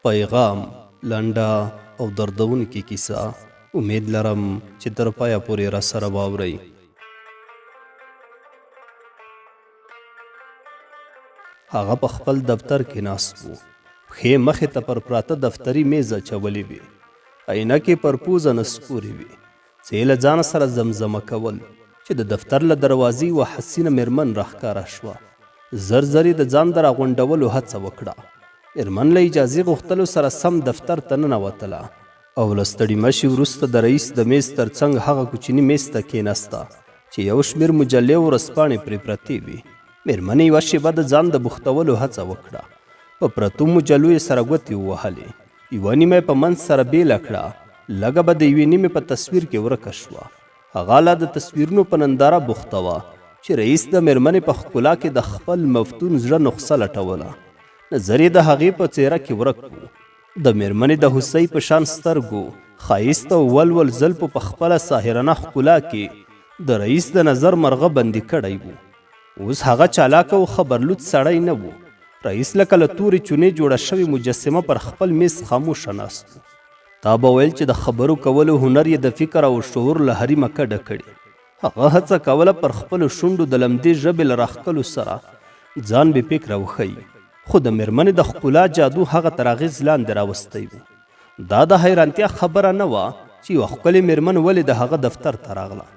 پیغام لنډه او دردونکې کیسه. امید لرم چې تر پایه پورې راسره واورئ. هغه په خپل دفتر کې ناست و. پښې مخې ته پر پراته دفتري میز اچولې وې. عینکې پر پوزه نسکورې وې. څه یې له ځانه سره زمزمه کول چې د دفتر له دروازې یوه حسینه مېرمن راښکاره شوه. زر زر یې د ځان د راغونډولو هڅه وکړه. مېرمن له اجازې غوښتلو سره سم دفتر ته ننوتله او له ستړي مشي وروسته د رئیس د میز تر څنګ هغه کوچني میز ته کېناسته چې یو شمېر مجلې او ورځپاڼې پرې پرتې وې. مېرمنې یوه شېبه د ځان د بوختولو هڅه وکړه. په پرتو مجلو یې سره ګوتې ووهلې. یوه نیمه یې په منځ سره بېله کړه. لږه به د یوې نیمې په تصویر کې ورکه شوه. هغه لا د تصویرونو په ننداره بوخته وه چې رئیس د مېرمنې په ښکلا کې د خپل مفتون زړه نقصه لټوله. نظر یې د هغې په څېره کې ورک و. د مېرمنې د هوسۍ په شان سترګو، ښایست او ولول زلفو په خپله ساحرانه ښکلا کې د رئیس د نظر مرغه بندي کړی و. اوس هغه چالاکه او خبرلوڅ سړی نه و. رئیس لکه له تورې چونې جوړه شوې مجسمه پر خپل میز خاموشه ناست و. تا به ویل چې د خبرو کولو هنر یې د فکر او شعور له حریمه کډه کړې. هغه هڅه کوله پر خپلو شونډو د لمدې ژبې له راښکلو سره ځان بې فکره وښیي، خو د مېرمنې د ښکلا جادو هغه تر اغېز لاندې راوستی و. دا د حیرانتیا خبره نه وه چې یوه ښکلې مېرمن ولې د هغه دفتر ته راغله.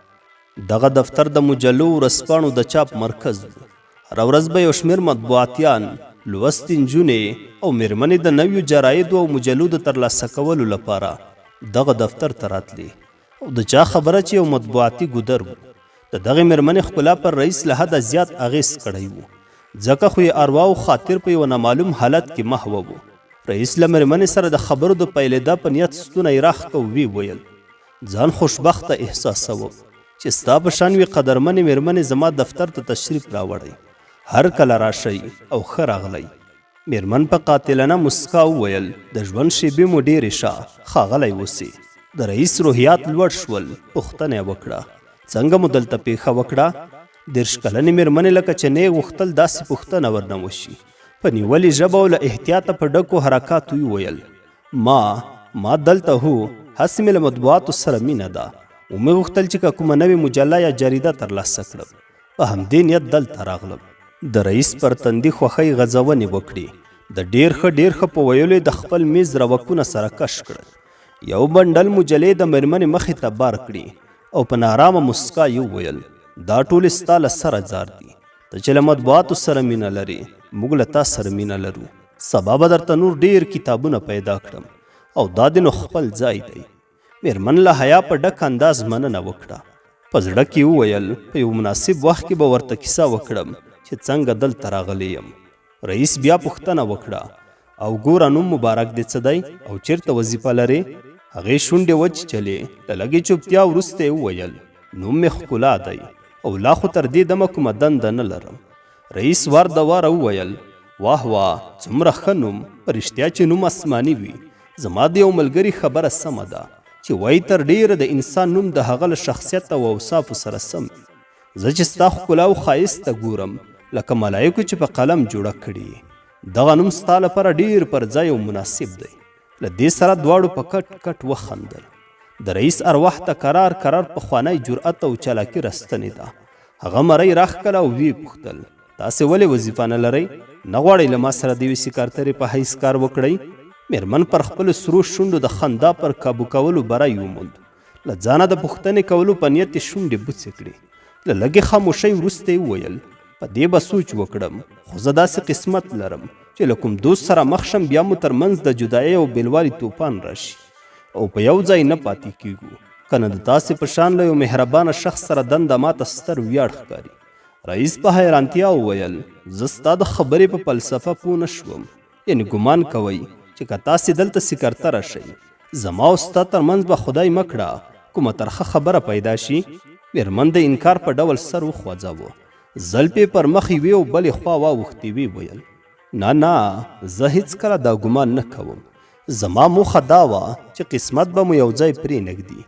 دغه دفتر د مجلو ورځپاڼو د چاپ مرکز و. هره ورځ به یو شمېر مطبوعاتیان، لوستې نجونې او مېرمنې د نویو جرایدو او مجلو د ترلاسه کولو لپاره دغه دفتر ته راتلې. او د چا خبره چې یو مطبوعاتي ګودر و. د دغې مېرمنې ښکلا پر رئیس له حده زیات اغېز کړی و، ځکه خو یې اروا او خاطر په یوه نامعلوم حالت کې محوه و. رئیس له مېرمنې سره د خبرو د پیلېدا په نیت ستونی راښکه او ویې ویل: ځان خوشبخته احساسوم چې ستا په شان یوې قدرمنې مېرمنې زما دفتر ته تشریف راوړی. هر کله راشئ او ښه راغلی. مېرمن په قاتلانه مسکا وویل: د ژوند شېبې مو ډېرې ښه، ښاغلی اوسې. د رئیس روحیات لوړ شول. پوښتنه یې وکړه: څنګه مو دلته پیښه وکړه؟ 30 کلنې مېرمنې لکه چې نه یې غوښتل داسې پوښتنه ورنه وشي. په نیولې ژبه او له احتیاطه په ډکو حرکاتو یې وویل: ما دلته هو، هسې مې له مطبوعاتو سره مینه ده. ومې غوښتل چې که کومه نوې مجله یا جریده ترلاسه کړم. په همدې نیت دلته راغلم. د رئیس پر تندي خوښۍ غځونې وکړې. د ډېر ښه په ویلو د خپل میز روکونه سره کش کړل. یو بنډل مجلې د مېرمنې مخې ته بار کړي او په نارامه مسکا یې وویل: دا ټولې ستا له سره ځار دي. ته چې له مطبوعاتو سره مینه لرې، موږ له تا سره مینه لرو. سبا به درته نور ډېر کتابونه پیدا کړم او دا دې نو خپل ځای دی. مېرمن له حیا په ډک انداز مننه وکړه. په زړه کې وویل: په یو مناسب وخت کې به ورته کیسه وکړم چې څنګه دلته راغلی یم. رئیس بیا پوښتنه وکړه: او ګوره نوم مبارک دې څه دی او چېرته وظیفه لرې؟ هغې شونډې وچیچلې. له لږې چوپتیا وروسته یې وویل: نوم مې ښکلا دی او لا خو تر دې دمه کومه دنده نه لرم. رئیس وار د واره وویل: واه واه، څومره ښه نوم. په رښتیا چې نوم اسماني وي. زما د یو ملګري خبره سمه ده چې وایي تر ډېره د انسان نوم د هغه له شخصیت او اوصافو سره سم وي. زه چې ستا ښکلا او ښایست ته ګورم لکه ملایکو چې په قلم جوړه کړي. دغه نوم ستا لپاره ډېر پر ځای او مناسب دی. له دې سره دواړو په کټ کټ وخندل. د رئیس ارواح ته قرار پخوانی جرأت او چالاکي راستنې ده. هغه مرۍ راښکله او ویې پوښتل: تاسې ولې وظیفه نه لرئ؟ نه غواړئ له ما سره د یوې سکرترې په حیث کار وکړئ؟ مېرمن پر خپلو سرو شونډو د خندا پر کابو کولو بری وموند. له ځانه د پوښتنې کولو په نیت یې شونډې بوڅې کړې. له لږې خاموشۍ وروسته یې وویل: په دې به سوچ وکړم، خو زه داسې قسمت لرم چې له کوم دوست سره مخ شم بیا مو تر منځ د جدایۍ او بېلوالي توپان راشي او په یو ځای نه پاتې کیږو. که نه د تاسې په شان له یو مهربانه شخص سره دنده ماته ستر ویاړ ښکاري. رئیس په حیرانتیا وویل: زه ستا د خبرې په فلسفه پوه نه شوم. یعنې ګمان کوئ چې که تاسې دلته سکرتره شئ، زما او ستا تر منځ به خدای مه کړه کومه ترخه خبره پیدا شي؟ مېرمن د انکار په ډول سر وخوځاوه. زلفې پر مخ یوې او بلې خوا واوښتې. ویې ویل: نه، زه هیڅکله دا ګمان نه کوم. زما موخه دا وه چې قسمت به مو یو ځای پرېنږدي.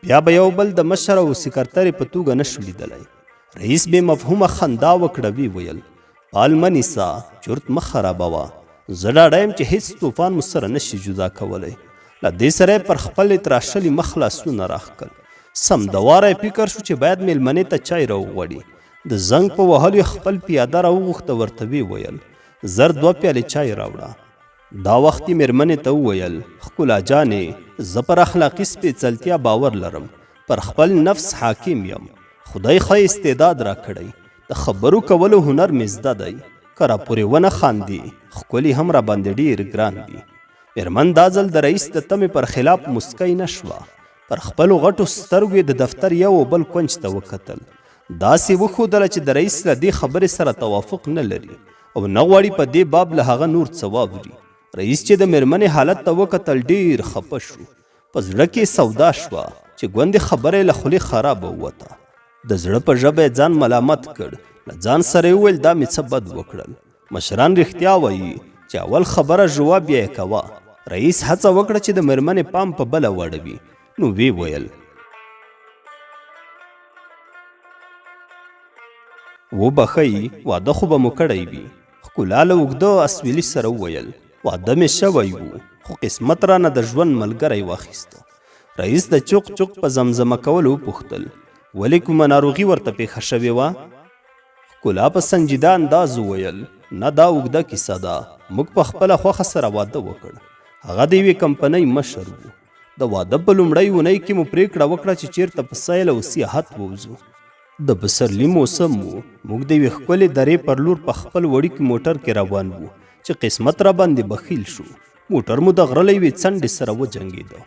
بیا به یو بل د مشر او سکرترې په توګه نه شو لیدلی. رئیس بې مفهومه خندا وکړه. ویې ویل: پال مه نیسه، چرت مه خرابوه. زه ډاډه یم چې هیڅ طوفان مو سره نشي جدا کولی. له دې سره یې پر خپل تراشلي مخ لاسونه راښکل. سمدواره یې فکر شو چې باید میلمنې ته چای راوغواړي. د زنګ په وهلو خپل پیاده راوغوښته، ورته ویې ویل زر 2 پیالې چای راوړه. دا وخت یې میرمنې ته وویل ښکلا جانې، زه پر اخلاقي سپېڅلتیا باور لرم، پر خپل نفس حاکم یم. خدای ښه استعداد راکړی، د خبرو کولو هنر مې زده دی. که راپورې ونه خاندي ښکلي هم راباندې ډېر ګران دي. میرمن دا ځل د رئیس د تمې پر خلاف مسکی نه شوه. پر خپلو غټو سترګو یې د دفتر یو او بل کونج ته وکتل. داسې وښودله چې د رئیس له دې خبرې سره توافق نه لري او نه غواړي په دې باب له هغه نور څه واوري. رئیس چې د میرمنې حالت ته وکتل ډېر خفه شو. په زړه کې سودا شوه چې ګوندې خبره یې له خولې خرابه ووته. د زړه په ژبه یې ځان ملامت کړ. له ځان سره یې وویل دا مې څه بد وکړل. مشران رښتیا وایي چې اول خبره ژواب بیا یې کوه. رئیس هڅه وکړه چې د میرمنې پام په بله واړوي. نو ویې ویل وبخئ، واده خو به مو کړی وي. ښکلا له اوږده اسویلي سره وویل واده مې شوی و، خو قسمت رانه د ژوند ملګری واخیسته. رئیس د چوق چوق په زمزمه کولو وپوښتل ولې کومه ناروغي ورته پیښه شوې وه؟ ښکلا په سنجیده انداز وویل نه، دا اوږده کیسه ده. موږ په خپله خوښه سره واده وکړ. هغه د یوې کمپنۍ مشر و. د واده په لومړۍ اونۍ کې مو پرېکړه وکړه چې چیرته په سیل او سیاحت ووځو. د پسرلي موسم و. موږ د یوې ښکلې درې پر لور په خپل وړوکي موټر کې روان وو چې قسمت را باندې بخیل شو. موټر مو د غره له یوې څنډې سره وجنګېده.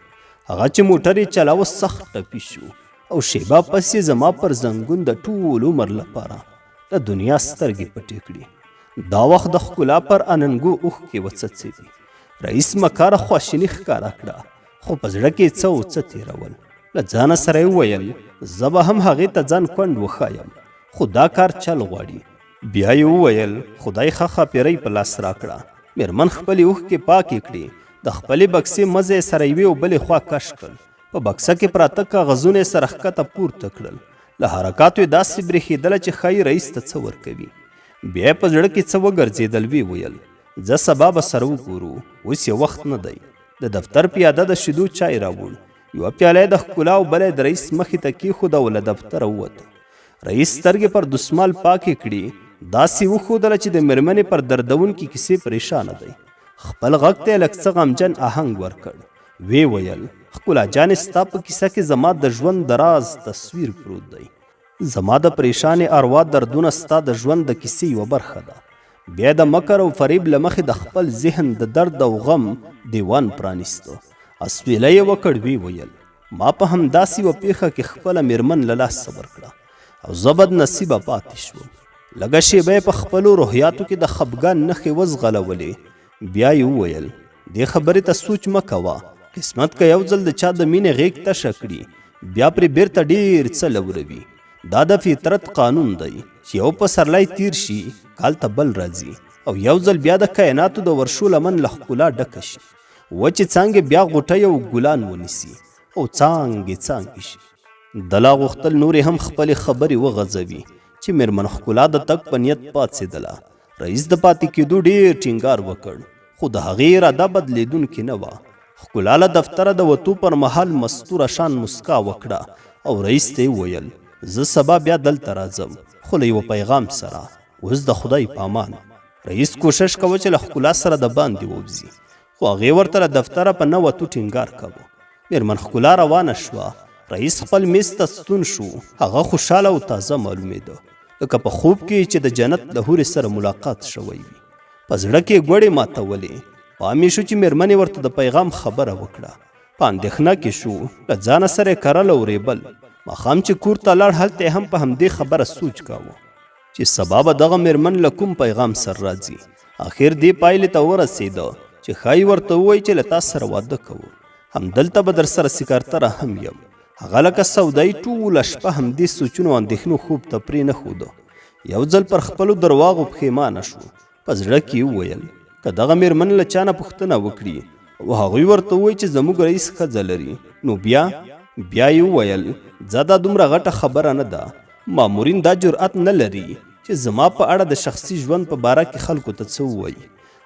هغه چې موټر یې چلاوه سخت ټپي شو او شیبه پس یې زما پر زنګون د ټول عمر لپاره د دنیا سترګې پټې کړې. دا وخت د ښکلا پر اننګو اوښکې وڅڅېدې. رئیس مکاره خواشیني ښکاره کړه، خو په زړه کې څه و څه تېرول. له ځانه سره یې وویل زه به هم هغې ته ځان کونډ وښایم، خو دا کار چل غواړي. بیا یې وویل خدای ښه ښاپېرۍ په لاس راکړه. میرمن خپلې اوښکې پاکې کړې. د خپلې بکسې مزه یې سره یوې او بلې خوا کش کړل. په بکسه کې پراته کاغذونه یې سره ښکته پورته کړل. له حرکاتو یې داسې برېښېدله چې ښایي رئیس ته څه ورکوي. بیا یې په زړه کې څه وګرځېدل. ویې ویل زه سبا به سره وګورو، اوس یې وخت نه دی. د دفتر پیاده د شیدو چای راوړ. یوه پیاله یې د ښکلا او بله یې د رئیس مخې ته کېښوده او له دفتره ووته. رئیس سترګې پر دسمال پاکې کړي. داسې وښودله چې د میرمنې پر دردونکې کیسې پریشانه دی. خپل غږ ته یې لږ څه غمجن آهنګ ورکړ. ویې ویل ښکلا جانې ستا په کیسه کې زما د ژوند د راز تصویر پروت دی. زما د پریشانې اروا دردونه ستا د ژوند د کیسې یوه برخه ده. بیا د مکر او فریب له مخې د خپل ذهن د درد او غم دیوان پرانیسته. اسویلی یې وکړ. ویې ویل ما په همداسې یوه پیښه کې خپله میرمن له لاسه ورکړه او زه بد نصیبه پاتې شوم. لږه شیبه یې په خپلو روحیاتو کې د خفګان نښې وزغلولې. بیا یې وویل دې خبرې ته سوچ مه کوه. قسمت که یو ځل د چا د مینې غیږ تشه کړي بیا پرې بیرته ډېر څه لوروي. دا د فطرت قانون دی چې یو پسرلی تیر شي کال ته بل راځي او یو ځل بیا د کائناتو د ورشو لمن له ښکلا ډکه شي. وچې څانګې بیا غوټۍ او ګلان ونیسي او څانګې څانګې شي. د لا غوښتل نورې هم خپلې خبرې وغځوي چې میرمن ښکلا د تګ په نیت پاڅېدله. رئیس د پاتې کېدو ډېر ټینګار وکړ، خو د هغې اراده بدلېدونکې نه وه. ښکلا له دفتره د وتو پر مهال مستوره شان مسکا وکړه او رئیس ته یې وویل زه سبا بیا دلته راځم، خو له یوه پیغام سره. اوس د خدای په امان. رئیس کوشش کوه چې له ښکلا سره د باندې ووځي، خو هغې ورته له دفتره په نه وتو ټینګار کوه. میرمن ښکلا روانه شوه. رئیس خپل میز ته ستون شو. هغه خوشحاله او تازه معلومېده، لکه په خوب کې چې د جنت له حورې سره ملاقات شوی وي. په زړه کې یې ګوړې ماتولې. پام یې شو چې میرمنې ورته د پیغام خبره وکړه. په اندېښنه کې شو. له ځانه سره یې کرل او ریبل. ماښام چې کور ته لاړ هلته یې هم په همدې خبره سوچ کاوه چې سبا به دغه میرمن له کوم پیغام سره راځي. آخر دې پایلې ته ورسېده چې ښایي ورته ووایي چې له تا سره واده کوو، همدلته به در سره سکارتره هم یم. هغه لکه سودایي ټوله شپه همدې سوچونو او اندېښنو خوب ته پرې نه ښوده. یو ځل پر خپلو درواغو پښیمانه شو. په زړه کې یې وویل که دغه میرمن له چا نه پوښتنه وکړي او هغوی ورته ووایي چې زموږ رئیس ښځه لري نو بیا یې وویل ځه دا دومره غټه خبره نه ده. مامورین دا جرأت نه لري چې زما په اړه د شخصي ژوند په باره کې خلکو ته څه ووایي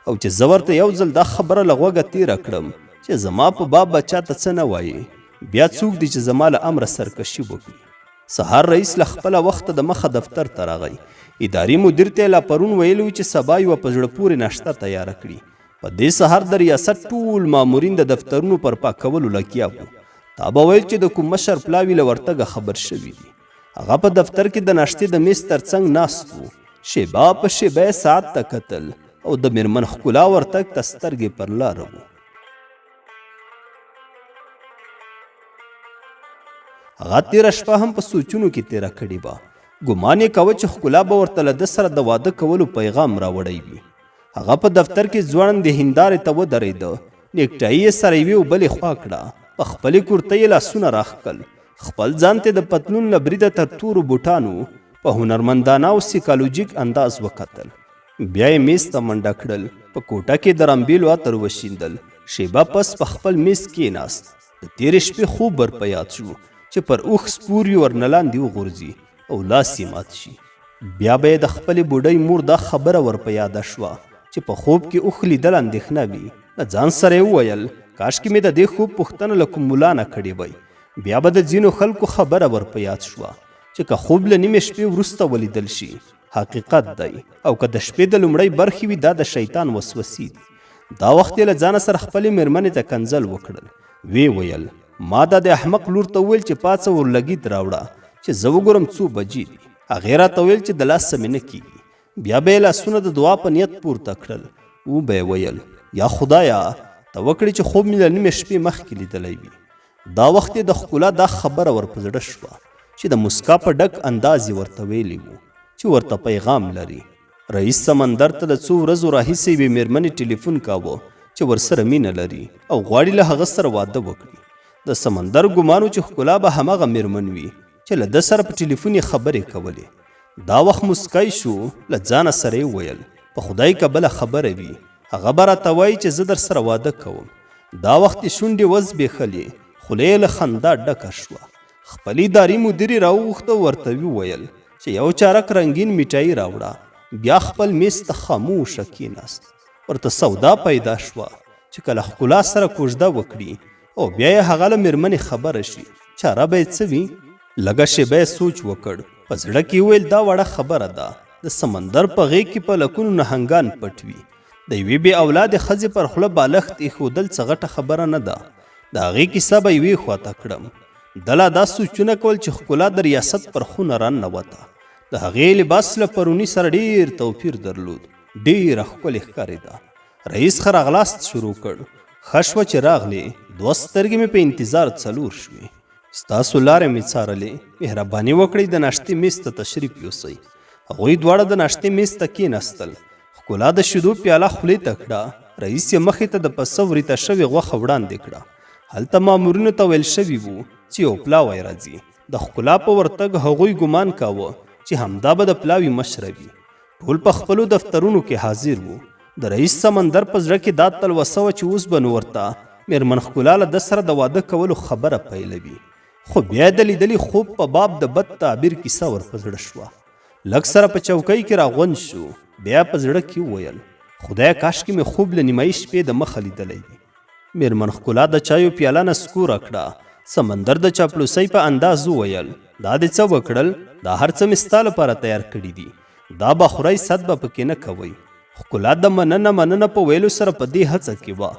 او چې زه ورته یو ځل دا خبره له غوږه تېره کړم چې زما په باب به چاته څه نه وایي، بیا څوک دی چې زما له امره سرکشي وکړي. سهار رئیس له خپله وخته د مخه دفتر ته راغی. اداري مدیر ته یې لا پرون ویلي و چې سبا یوه په زړه پورې ناشته تیاره کړي. په دې سهار د ریاست ټول مامورین د دفترونو پر پاکولو لګیا وو. تا به ویل چې د کوم مشر پلاوي له ورتګه خبر شوي دي. هغه په دفتر کې د ناشتې د میز ترڅنګ ناست و. شیبه په شیبه یې ساعت ته کتل او د میرمن ښکلا ورتګ ته سترګې پر لاره وو. هغه تېره شپه هم په سوچونو کې تېره کړې وه. ګمان یې کوه چې ښکلا به ورته له ده سره د واده کولو پیغام راوړی وي. هغه په دفتر کې ځوړندې هندارې ته ودرېده. نیکټایي یې سره یوې او بلې خوا کړه. په خپلې کورتۍ یې لاسونه راښکل. خپل ځان ته د پتلون له بریده تر تورو بوټانو په هنرمندانه او سیکالوجیک انداز وکتل. بیا یې میز ته منډه کړل. په کوټه کې د رمبیلو عطر وشیندل. شیبه پس په خپل میز کېناست. د تېرې شپې خوب ور په یاد شو چې پر اوښ سپور یې ورنه لاندې وغورځي او لاس یې مات شي. بیا به یې د خپلې بوډۍ مور دا خبره ور په یاده شوه چې په خوب کې اوښ لیدل اندېښنه وي. له ځان سره یې وویل کاشکې مې د دې خوب پوښتنه له کوم ملا نه کړې وی. بیا به د ځینو خلکو خبره ور په یاد شوه چې که خوب له نیمې شپې وروسته ولیدل شي حقیقت دی، او که د شپې د لومړۍ برخې وي دا د شیطان وسوسې دي. دا وخت یې له ځانه سره خپلې مېرمنې ته کنځل وکړل. وی ویل ما دا د احمق لور ته وویل چې پاڅه ورلګید راوړه چې زه وګورم څو بجې دي. هغې راته ویل چې د لاسه مې نه کېږي. بیا به یې لاسونه د دعا په نیت پورته کړل. و به یې ویل یا خدایه ته وکړې چې خوب مې له نیمې شپې مخکې لیدلی وي. دا وخت یې د ښکلا دا خبره ور په زړه شوه چې د مسکا په ډک انداز یې ورته ویلي وو چې ورته پیغام لري. رئیس سمندر ته د څو ورځو راهیسې یوې مېرمنې ټلیفون کاوه چې ورسره مینه لري او غواړي له هغه سره واده وکړي. د سمندر ګمانو چې ښکلا به همغه مېرمن وي چې له ده سره په ټلیفون یې خبرې کولې. دا وخت مسکی شو. له ځانه سره یې وویل په خدای که بله خبره وي هغه به راته وایي چې زه در سره واده کوم. دا وخت یې شونډې وزبېښلې، خوله یې له خندا ډکه شوه. خپل اداري مدیر یې راوغوښته او ورته وویل چې یو چارک رنګین میټایي راوړه. بیا خپل میز ته خاموشه کېناست. ورته سودا پیدا شوه چې کله ښکلا سره کوژده وکړي او بیا یې هغه له مېرمنې خبره شي چاره به یې څه وي. لږه شیبه یې سوچ وکړ. په زړه کې ویل دا وړه خبره ده. د سمندر په غېږ کې په لکونو نهنګان پټ وي. د یوې بې اولادې ښځې پر خوله بالښت ایښودل څه غټه خبره نه ده. د هغې کیسه به یوې خواته کړم. ده لا دا سوچونه کول چې ښکلا د ریاست پر خونه راننوته. د هغې لباس له پروني سره ډېر توپیر درلود. ډېره ښکلې ښکارېده. رئیس ښه راغلاست شروع کړ. ښه شوه چې راغلې. دوه سترګې مې په انتظار څلور شوې. ستاسو لارې مې څارلې. مهرباني وکړئ د ناشتې میز ته تشریف یوسئ. هغوی دواړه د ناشتې میز ته کېناستل. ښکلا د شیدو پیاله خولې ته کړه. رئیس یې مخې ته د پسه وریته شوې غوښه وړاندې کړه. هلته مامورینو ته ویل شوي وو چې یو پلاوی راځي. د ښکلا په ورتګ هغوی ګمان کاوه چې همدا به د پلاوي مشره وي. ټول په خپلو دفترونو کې حاضر وو. د رئیس سمندر په زړه کې دا تلوسه وه چې اوس به نو ورته مېرمن ښکلا له ده سره د واده کولو خبره پیلوي. خو بیا د لیدلي خوب په باب د بد تعبیر کیسه ور په زړه شوه. لږ سره په چوکۍ کې راغونډ شو. بیا په زړه کې وویل خدایه کاشکې مې خوب له نیمایي شپې د مخه لیدلی وي. مېرمن ښکلا د چایو پیاله نه سکوره کړه. سمندر د چاپلوسۍ په انداز وویل دا دې څه وکړل؟ دا هر څه مې ستا لپاره تیار کړي دي. دا به خورئ صد به پکې نه کوئ. ښکلا د مننه په ویلو سره په دې هڅه کې وه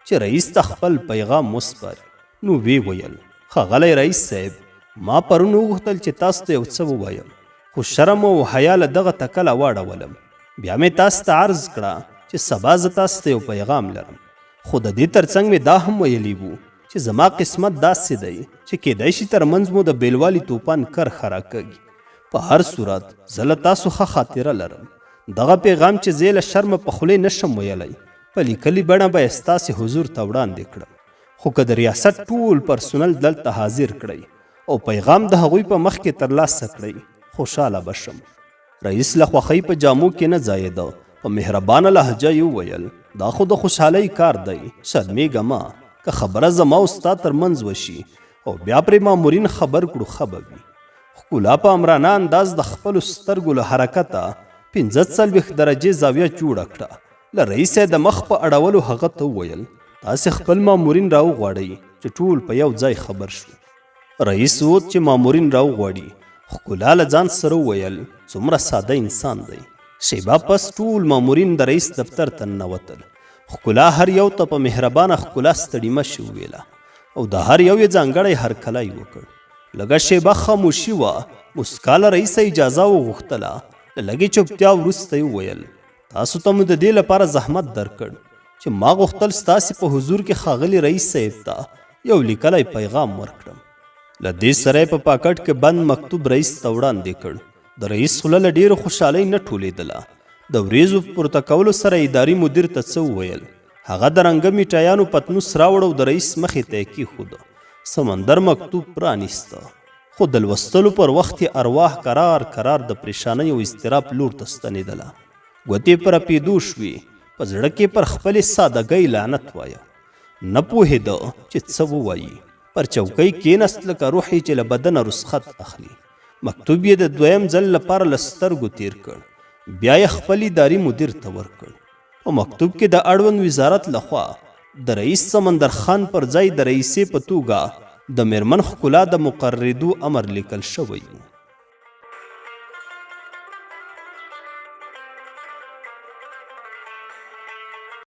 چې رئیس ته خپل پیغام وسپاري. نو وی ویل ښاغلی رئیس صاحب ما پرون وغوښتل چې تاسو ته یو څه ووایم، خو شرم او حیا له دغه تکله واړولم. بیا مې تاسو ته عرض کړه چې سبا زه تاسو ته یو پیغام لرم. خو د دې ترڅنګ مې دا هم ویلی وو چې زما قسمت داسې دی چې کیدای شي ترمنځ مو د بیلوالي توپان کرښه راکږي. په هر صورت زه له تاسو ښه خاطره لرم. دغه پیغام چې زه له شرمه په خولې نشم ویلی په لیکلي بڼه به یې ستاسې حضور ته وړاندې کړم. خو که د ریاست ټول پرسونل دلته حاضر کړئ او پیغام د هغوی په مخ کې ترلاسه کړئ خوشحاله به شم. رئیس له خوښۍ په جامو کې نه ځایېده. په مهربانه لهجه یې وویل دا خو د خوشحالۍ کار دی. شرمېږه مه. که خبره زما او ستا ترمنځ وشي او بیا پرې مامورین خبر کړو ښه به وي. ښکلا په امرانه انداز د خپلو سترګو له حرکته 45 درجې زاویه جوړه کړه له رئیس د مخ په اړولو هغه ته وویل تاسې خپل مامورین راوغواړئ چې ټول په یو ځای خبر شو. رئیس ووت چې مامورین راوغواړي. ښکلا له ځان سره وویل څومره ساده انسان دی. شیبه پس ټول مامورین د رئیس دفتر ته ننوتل. ښکلا هر یو ته په مهربانه ښکلا ستړي مشي وویله او د هر یو یې ځانګړی هرکلی وکړ. لږه شیبه خاموشي وه. موسکا له رئیسه اجازه وغوښتله. له لږې چوپتیا وروسته یې وویل تاسو ته مو د دې لپاره زحمت درکړ چې ما غوښتل ستاسې په حضور کې ښاغلي رئیس صاحب ته یو لیکلی پیغام ورکړم. له دې سره یې په پاکټ کې بند مکتوب رئیس ته وړاندې کړ. د رئیس خوله له ډېرې خوشحالۍ نه ټولېدله. د وریځو په پورته کولو سره اداري مدیر ته څه وویل. هغه د رنګه میټایانو پتنوس راوړ او د رئیس مخې ته یې کېښوده. سمندر مکتوب پرانیسته خو د لوستلو پر وخت یې ارواح کرار د پریشانۍ او اضطراب لور ته ستنېدله. ګوتې په رپېدو شوې. په زړه کې پر خپلې سادګۍ لعنت وایه. نه پوهېده چې څه ووایي. پر چوکۍ کېناست لکه روح یې چې له بدنه رسخت اخلي. مکتوب یې د دویم ځل لپاره له سترګو تیر کړ. بیا یې خپل اداري مدیر ته ورکړ. په مکتوب کې د اړوند وزارت لخوا د رئیس سمندر خان پر ځای د رئیسې په توګه د میرمن ښکلا د مقررېدو امر لیکل شوی و.